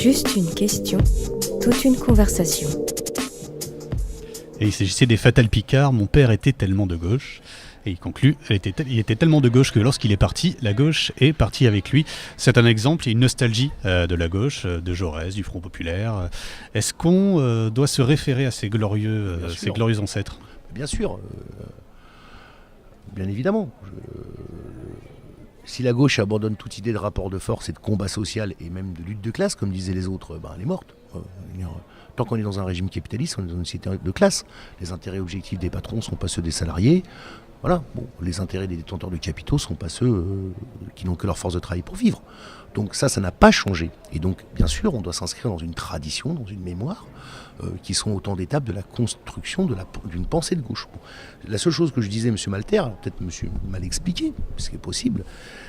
Juste une question, toute une conversation. Et il s'agissait des Fatal Picard. Mon père était tellement de gauche. Et il conclut, il était tellement de gauche que lorsqu'il est parti, la gauche est partie avec lui. C'est un exemple, il y a une nostalgie de la gauche, de Jaurès, du Front Populaire. Est-ce qu'on doit se référer à ces glorieux ancêtres ? Bien sûr, bien évidemment. Si la gauche abandonne toute idée de rapport de force et de combat social et même de lutte de classe, comme disaient les autres, elle est morte. Tant qu'on est dans un régime capitaliste, on est dans une société de classe. Les intérêts objectifs des patrons ne sont pas ceux des salariés. Voilà. Bon, les intérêts des détenteurs de capitaux ne sont pas ceux qui n'ont que leur force de travail pour vivre. Donc ça n'a pas changé. Et donc, bien sûr, on doit s'inscrire dans une tradition, dans une mémoire, qui sont autant d'étapes de la construction d'une pensée de gauche. Bon. La seule chose que je disais, M. Malter, peut-être M. mal expliqué, ce qui est possible,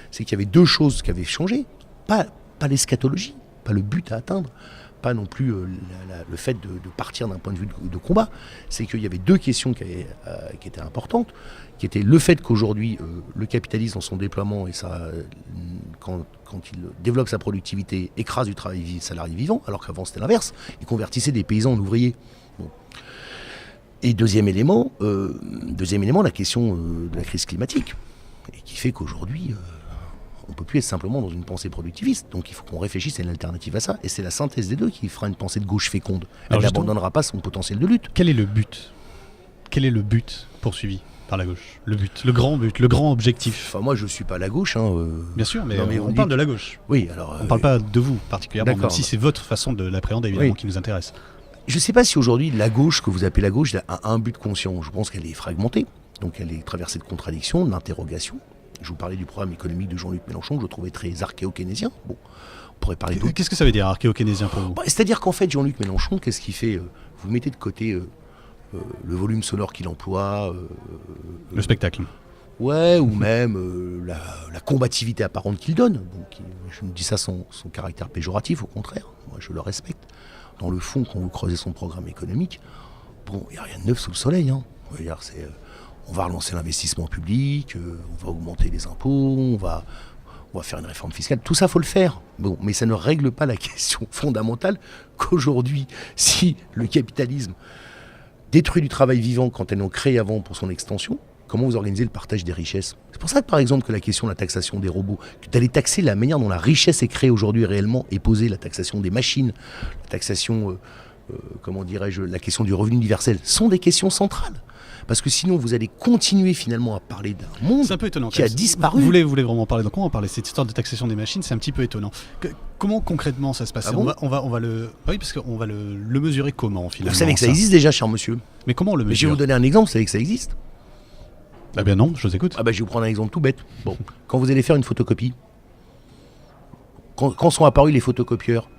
c'est qu'il y avait deux choses qui avaient changé. Pas l'eschatologie, pas le but à atteindre, pas non plus le fait de partir d'un point de vue de combat. C'est qu'il y avait deux questions qui étaient importantes, qui étaient le fait qu'aujourd'hui, le capitalisme dans son déploiement, et ça, quand il développe sa productivité, écrase du travail salarié vivant, alors qu'avant c'était l'inverse, il convertissait des paysans en ouvriers. Bon. Et deuxième élément, la question de la crise climatique, et qui fait qu'aujourd'hui, on ne peut plus être simplement dans une pensée productiviste. Donc il faut qu'on réfléchisse à une alternative à ça. Et c'est la synthèse des deux qui fera une pensée de gauche féconde. Elle n'abandonnera pas son potentiel de lutte. Quel est le but ? Quel est le but poursuivi par la gauche ? Le grand objectif. Enfin, moi je ne suis pas la gauche. Bien sûr, mais on parle de la gauche. Oui, alors. On ne parle pas de vous particulièrement, même si c'est votre façon de l'appréhender évidemment qui nous intéresse. Je ne sais pas si aujourd'hui la gauche, que vous appelez la gauche, a un but conscient. Je pense qu'elle est fragmentée. Donc elle est traversée de contradictions, d'interrogations. Je vous parlais du programme économique de Jean-Luc Mélenchon, que je trouvais très archéo-keynésien. Bon, on pourrait parler d'autres. Qu'est-ce que ça veut dire, archéo-keynésien, pour vous ? C'est-à-dire qu'en fait, Jean-Luc Mélenchon, qu'est-ce qu'il fait ? Vous mettez de côté le volume sonore qu'il emploie. Le spectacle. Ouais, ou même la combativité apparente qu'il donne. Donc, je ne dis ça sans caractère péjoratif, au contraire. Moi, je le respecte. Dans le fond, quand vous creusez son programme économique, bon, il n'y a rien de neuf sous le soleil. On va relancer l'investissement public, on va augmenter les impôts, on va faire une réforme fiscale. Tout ça, il faut le faire. Bon, mais ça ne règle pas la question fondamentale qu'aujourd'hui, si le capitalisme détruit du travail vivant quand elles l'ont créé avant pour son extension, comment vous organisez le partage des richesses ? C'est pour ça que, par exemple, que la question de la taxation des robots, d'aller taxer la manière dont la richesse est créée aujourd'hui réellement et poser la taxation des machines, la taxation, la question du revenu universel, sont des questions centrales. Parce que sinon, vous allez continuer finalement à parler d'un monde qui a disparu. Vous voulez vraiment parler, donc comment on parle de cette histoire de taxation des machines, c'est un petit peu étonnant. Comment concrètement ça se passe ? On va le... Oui, parce qu'on va le mesurer comment finalement ? Vous savez que ça existe déjà, cher monsieur. Mais comment on le mesure ? Je vais vous donner un exemple, vous savez que ça existe ? Ah ben non, je vous écoute. Je vais vous prendre un exemple tout bête. Bon, quand vous allez faire une photocopie, quand sont apparus les photocopieurs,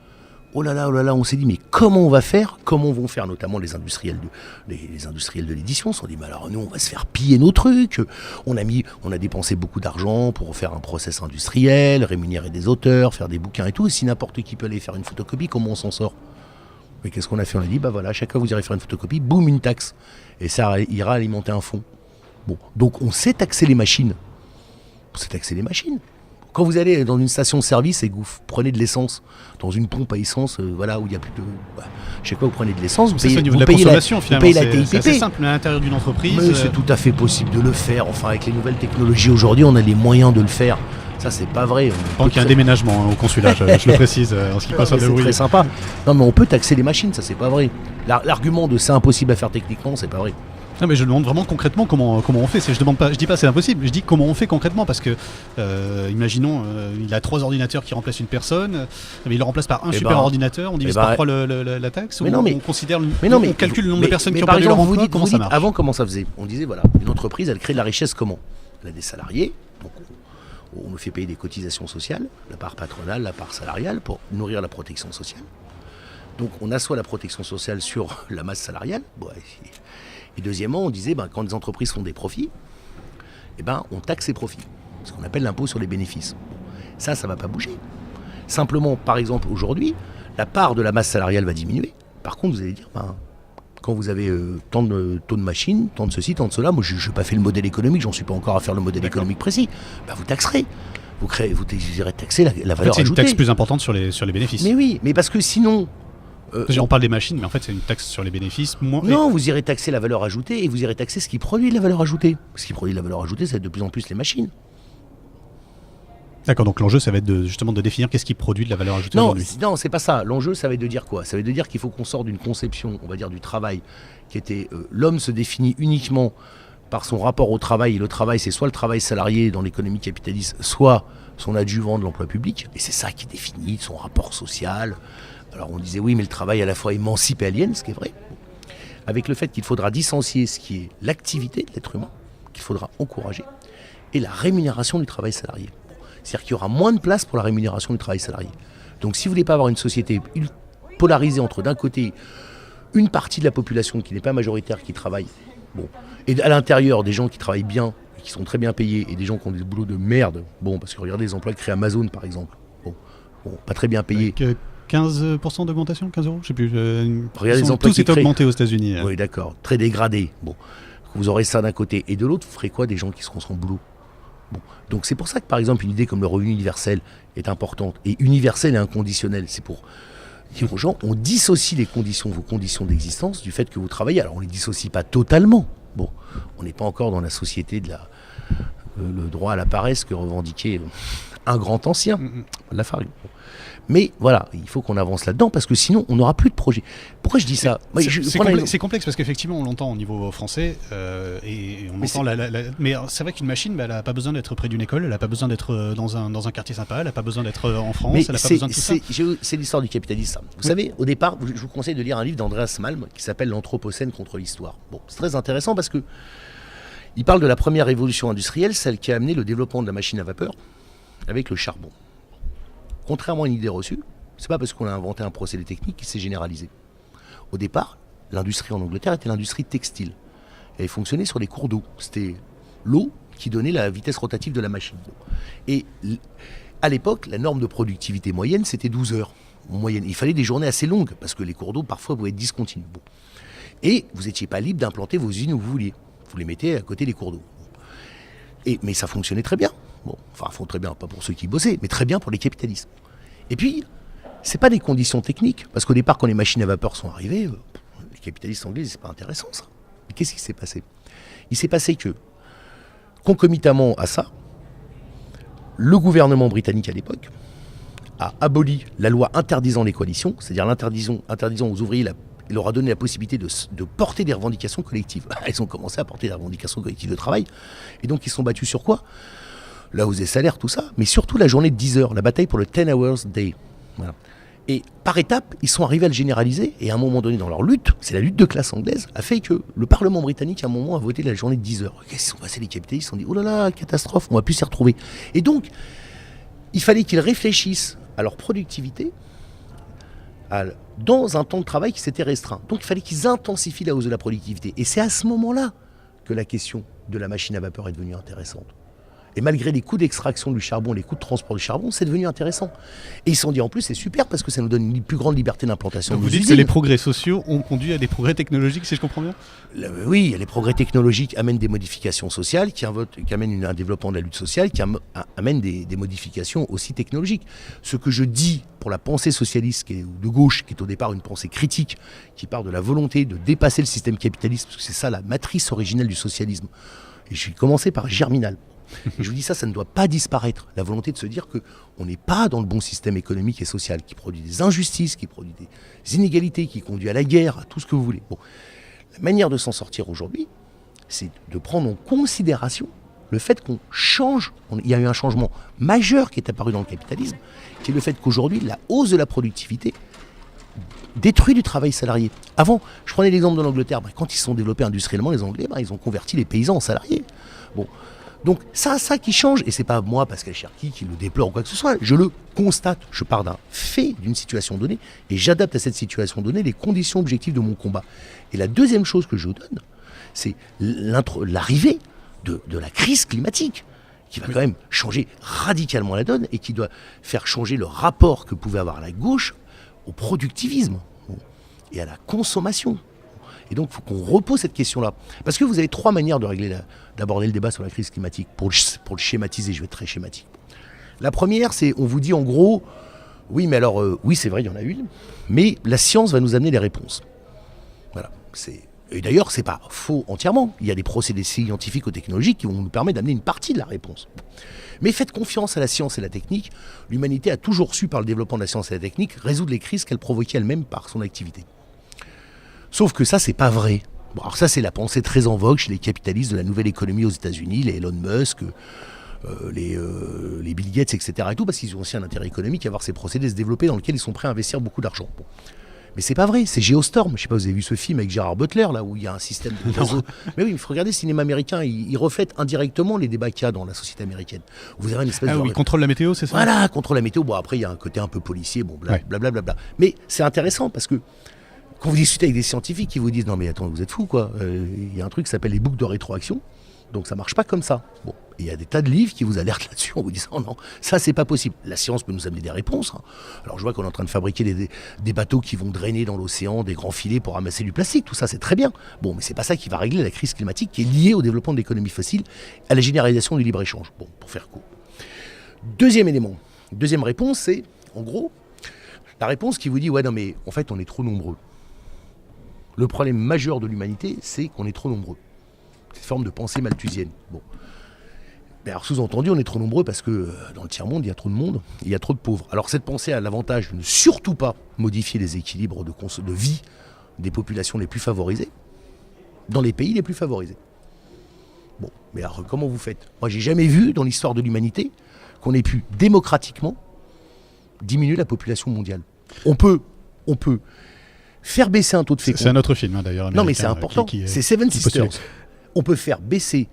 oh là là, on s'est dit, mais comment on va faire ? Comment vont faire notamment les industriels de l'édition ? On s'est dit, mais alors nous, on va se faire piller nos trucs. On a dépensé beaucoup d'argent pour faire un process industriel, rémunérer des auteurs, faire des bouquins et tout. Et si n'importe qui peut aller faire une photocopie, comment on s'en sort ? Mais qu'est-ce qu'on a fait ? On a dit, chacun vous irez faire une photocopie, boum, une taxe. Et ça ira alimenter un fonds. Bon, donc on sait taxer les machines. Quand vous allez dans une station-service et que vous prenez de l'essence dans une pompe à essence, où il n'y a plus de... je sais pas, vous prenez de l'essence, vous payez, au niveau de la consommation, vous payez la TIPP. C'est assez simple, mais à l'intérieur d'une entreprise... Mais c'est tout à fait possible de le faire. Enfin, avec les nouvelles technologies aujourd'hui, on a les moyens de le faire. Ça, c'est pas vrai. Donc il y a un déménagement au consulat, je le précise, en ce qui concerne le bruit. C'est très sympa. Non, mais on peut taxer les machines, ça, c'est pas vrai. L'argument de c'est impossible à faire techniquement, c'est pas vrai. Non, mais je demande vraiment concrètement comment on fait. Je dis pas c'est impossible, je dis comment on fait concrètement, parce que imaginons il a 3 ordinateurs qui remplacent une personne, mais il le remplace par un super ordinateur, on divise par 3 la taxe, on considère on calcule le nombre de personnes qui ont perdu leur emploi, comment ça marche ? Avant, comment ça faisait ? On disait une entreprise, elle crée de la richesse comment ? Elle a des salariés, donc on nous fait payer des cotisations sociales, la part patronale, la part salariale, pour nourrir la protection sociale. Donc on assoit la protection sociale sur la masse salariale. Et deuxièmement, on disait, quand les entreprises font des profits, on taxe ces profits. Ce qu'on appelle l'impôt sur les bénéfices. Ça ne va pas bouger. Simplement, par exemple, aujourd'hui, la part de la masse salariale va diminuer. Par contre, vous allez dire, quand vous avez tant de machines, tant de ceci, tant de cela, moi je n'ai pas fait le modèle économique, j'en suis pas encore à faire le modèle économique précis, vous taxerez. vous désirez taxer la En fait, valeur c'est une ajoutée. taxe plus importante sur les bénéfices. Mais oui, mais parce que sinon... On parle des machines, mais en fait, c'est une taxe sur les bénéfices. Non, vous irez taxer la valeur ajoutée et vous irez taxer ce qui produit de la valeur ajoutée. Ce qui produit de la valeur ajoutée, c'est de plus en plus les machines. D'accord, donc l'enjeu, ça va être justement de définir qu'est-ce qui produit de la valeur ajoutée aujourd'hui. Non, c'est pas ça. L'enjeu, ça va être de dire quoi? Ça va être de dire qu'il faut qu'on sorte d'une conception, on va dire, du travail, qui était l'homme se définit uniquement par son rapport au travail. Et le travail, c'est soit le travail salarié dans l'économie capitaliste, soit son adjuvant de l'emploi public. Et c'est ça qui définit son rapport social. Alors on disait oui, mais le travail à la fois émancipe et aliène, ce qui est vrai. Avec le fait qu'il faudra dissocier ce qui est l'activité de l'être humain, qu'il faudra encourager, et la rémunération du travail salarié. C'est-à-dire qu'il y aura moins de place pour la rémunération du travail salarié. Donc si vous voulez pas avoir une société polarisée entre d'un côté une partie de la population qui n'est pas majoritaire, qui travaille, et à l'intérieur des gens qui travaillent bien, et qui sont très bien payés, et des gens qui ont des boulots de merde, parce que regardez les emplois que crée Amazon par exemple, pas très bien payés. Avec 15% d'augmentation, 15 euros, je sais plus. Regardez les emplois tous est augmenté aux États-Unis. Oui, d'accord, très dégradés. Vous aurez ça d'un côté, et de l'autre, vous ferez quoi des gens qui seront sans boulot? Donc c'est pour ça que par exemple une idée comme le revenu universel est importante. Et universel et inconditionnel, c'est pour dire aux gens, on dissocie vos conditions d'existence du fait que vous travaillez. Alors on ne les dissocie pas totalement. On n'est pas encore dans la société de le droit à la paresse que revendiquait un grand ancien, Lafargue. Mais voilà, il faut qu'on avance là-dedans parce que sinon on n'aura plus de projet. Pourquoi je dis ça? C'est complexe parce qu'effectivement on l'entend au niveau français et on entend mais c'est vrai qu'une machine, elle n'a pas besoin d'être près d'une école, elle n'a pas besoin d'être dans un quartier sympa, elle n'a pas besoin d'être en France, elle n'a pas besoin de tout ça. C'est l'histoire du capitalisme. Vous savez, au départ, je vous conseille de lire un livre d'Andreas Malm qui s'appelle L'Anthropocène contre l'histoire. C'est très intéressant parce que il parle de la première révolution industrielle, celle qui a amené le développement de la machine à vapeur avec le charbon. Contrairement à une idée reçue, c'est pas parce qu'on a inventé un procédé technique qu'il s'est généralisé. Au départ, l'industrie en Angleterre était l'industrie textile. Elle fonctionnait sur les cours d'eau. C'était l'eau qui donnait la vitesse rotative de la machine. Et à l'époque, la norme de productivité moyenne, c'était 12 heures. En moyenne. Il fallait des journées assez longues, parce que les cours d'eau, parfois, pouvaient être discontinus. Et vous n'étiez pas libre d'implanter vos usines où vous vouliez. Vous les mettez à côté des cours d'eau. Mais ça fonctionnait très bien. Très bien, pas pour ceux qui bossaient, mais très bien pour les capitalistes. Et puis, c'est pas des conditions techniques, parce qu'au départ, quand les machines à vapeur sont arrivées, les capitalistes anglais, c'est pas intéressant ça. Mais qu'est-ce qui s'est passé? Il s'est passé que, concomitamment à ça, le gouvernement britannique à l'époque a aboli la loi interdisant les coalitions, c'est-à-dire interdisant aux ouvriers il leur a donné la possibilité de porter des revendications collectives. Ils ont commencé à porter des revendications collectives de travail, et donc ils se sont battus sur quoi? La hausse des salaires, tout ça, mais surtout la journée de 10 heures, la bataille pour le 10 hours day. Voilà. Et par étapes, ils sont arrivés à le généraliser, et à un moment donné dans leur lutte, c'est la lutte de classe anglaise, a fait que le Parlement britannique, à un moment, a voté la journée de 10 heures. Qu'est-ce qu'ils sont passés les capitalistes? Ils se sont dit, oh là là, catastrophe, on va plus s'y retrouver. Et donc, il fallait qu'ils réfléchissent à leur productivité dans un temps de travail qui s'était restreint. Donc il fallait qu'ils intensifient la hausse de la productivité. Et c'est à ce moment-là que la question de la machine à vapeur est devenue intéressante. Et malgré les coûts d'extraction du charbon, les coûts de transport du charbon, c'est devenu intéressant. Et ils se sont dit en plus, c'est super parce que ça nous donne une plus grande liberté d'implantation. Donc vous dites que les progrès sociaux ont conduit à des progrès technologiques, si je comprends bien? Oui, les progrès technologiques amènent des modifications sociales, qui amènent un développement de la lutte sociale, qui amènent des modifications aussi technologiques. Ce que je dis pour la pensée socialiste qui est de gauche, qui est au départ une pensée critique, qui part de la volonté de dépasser le système capitaliste, parce que c'est ça la matrice originelle du socialisme. Et je vais commencer par Germinal. Et je vous dis ça ne doit pas disparaître. La volonté de se dire qu'on n'est pas dans le bon système économique et social, qui produit des injustices, qui produit des inégalités, qui conduit à la guerre, à tout ce que vous voulez. La manière de s'en sortir aujourd'hui, c'est de prendre en considération le fait qu'on change. Il y a eu un changement majeur qui est apparu dans le capitalisme, qui est le fait qu'aujourd'hui, la hausse de la productivité détruit du travail salarié. Avant, je prenais l'exemple de l'Angleterre, quand ils se sont développés industriellement, les Anglais, ils ont converti les paysans en salariés. Donc ça qui change, et c'est pas moi, Pascal Cherki, qui le déplore ou quoi que ce soit, je le constate, je pars d'un fait, d'une situation donnée, et j'adapte à cette situation donnée les conditions objectives de mon combat. Et la deuxième chose que je vous donne, c'est l'arrivée de la crise climatique, qui va quand même changer radicalement la donne, et qui doit faire changer le rapport que pouvait avoir la gauche au productivisme, et à la consommation. Et donc, il faut qu'on repose cette question-là. Parce que vous avez trois manières d'aborder le débat sur la crise climatique. Pour le schématiser, je vais être très schématique. La première, c'est on vous dit en gros, oui, mais alors, oui, c'est vrai, il y en a une, mais la science va nous amener les réponses. Voilà. Et d'ailleurs, c'est pas faux entièrement. Il y a des procédés scientifiques ou technologiques qui vont nous permettre d'amener une partie de la réponse. Mais faites confiance à la science et la technique. L'humanité a toujours su, par le développement de la science et de la technique, résoudre les crises qu'elle provoquait elle-même par son activité. Sauf que ça, c'est pas vrai. Bon, alors ça, c'est la pensée très en vogue chez les capitalistes de la nouvelle économie aux États-Unis, les Elon Musk, les Bill Gates, etc. Et tout, parce qu'ils ont aussi un intérêt économique à voir ces procédés se développer dans lesquels ils sont prêts à investir beaucoup d'argent. Bon. Mais c'est pas vrai, c'est Geostorm. Je sais pas, vous avez vu ce film avec Gérard Butler, là, où il y a un système de réseau. Mais oui, il faut regarder le cinéma américain, il reflète indirectement les débats qu'il y a dans la société américaine. Vous avez une espèce de... oui, contrôle la météo, c'est ça? Voilà, contrôle la météo. Bon, après, il y a un côté un peu policier, bon, blablabla. Mais c'est intéressant parce que quand vous discutez avec des scientifiques qui vous disent non mais attends, vous êtes fous quoi, il y a un truc qui s'appelle les boucles de rétroaction, donc ça marche pas comme ça. Bon, il y a des tas de livres qui vous alertent là-dessus en vous disant non, ça c'est pas possible. La science peut nous amener des réponses. Hein. Alors je vois qu'on est en train de fabriquer des bateaux qui vont drainer dans l'océan des grands filets pour ramasser du plastique, tout ça c'est très bien. Bon, mais c'est pas ça qui va régler la crise climatique qui est liée au développement de l'économie fossile, à la généralisation du libre-échange. Bon, pour faire court. Deuxième élément, deuxième réponse, c'est en gros la réponse qui vous dit ouais non mais en fait on est trop nombreux. Le problème majeur de l'humanité, c'est qu'on est trop nombreux. C'est une forme de pensée malthusienne. Bon. Mais alors sous-entendu, on est trop nombreux parce que dans le tiers-monde, il y a trop de monde, il y a trop de pauvres. Alors cette pensée a l'avantage de ne surtout pas modifier les équilibres de vie des populations les plus favorisées, dans les pays les plus favorisés. Bon, mais alors comment vous faites? Moi, j'ai jamais vu dans l'histoire de l'humanité qu'on ait pu démocratiquement diminuer la population mondiale. On peut faire baisser un taux de fécondité. C'est un autre film, hein, d'ailleurs. Non, mais c'est important. C'est Seven Sisters. On peut faire baisser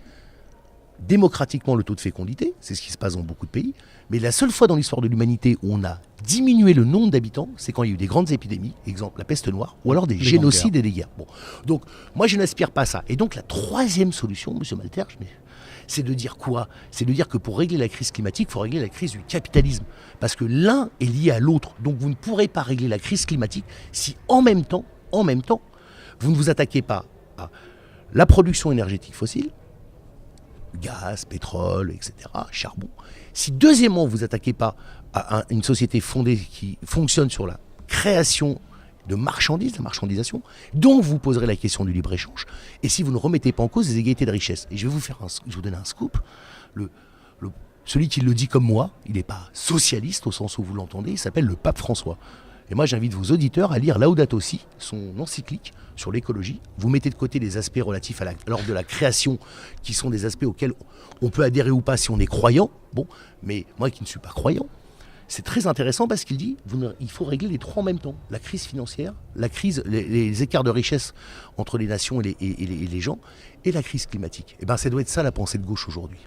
démocratiquement le taux de fécondité. C'est ce qui se passe dans beaucoup de pays. Mais la seule fois dans l'histoire de l'humanité où on a diminué le nombre d'habitants, c'est quand il y a eu des grandes épidémies, exemple la peste noire, ou alors des génocides et des guerres. Bon. Donc, moi, je n'aspire pas à ça. Et donc, la troisième solution, M. Malterge, c'est de dire quoi? C'est de dire que pour régler la crise climatique, il faut régler la crise du capitalisme. Parce que l'un est lié à l'autre. Donc vous ne pourrez pas régler la crise climatique si en même temps, vous ne vous attaquez pas à la production énergétique fossile, gaz, pétrole, etc., charbon. Si deuxièmement, vous ne vous attaquez pas à une société fondée qui fonctionne sur la création de marchandises, la marchandisation, donc vous poserez la question du libre-échange, et si vous ne remettez pas en cause les égalités de richesse. Et je vais vous donner un scoop, celui qui le dit comme moi, il n'est pas socialiste au sens où vous l'entendez, il s'appelle le pape François. Et moi j'invite vos auditeurs à lire Laudato Si, son encyclique sur l'écologie. Vous mettez de côté les aspects relatifs à l'ordre de la création, qui sont des aspects auxquels on peut adhérer ou pas si on est croyant, bon, mais moi qui ne suis pas croyant, c'est très intéressant parce qu'il dit il faut régler les trois en même temps. La crise financière, la crise, les écarts de richesse entre les nations et les gens, et la crise climatique. Et bien ça doit être ça la pensée de gauche aujourd'hui.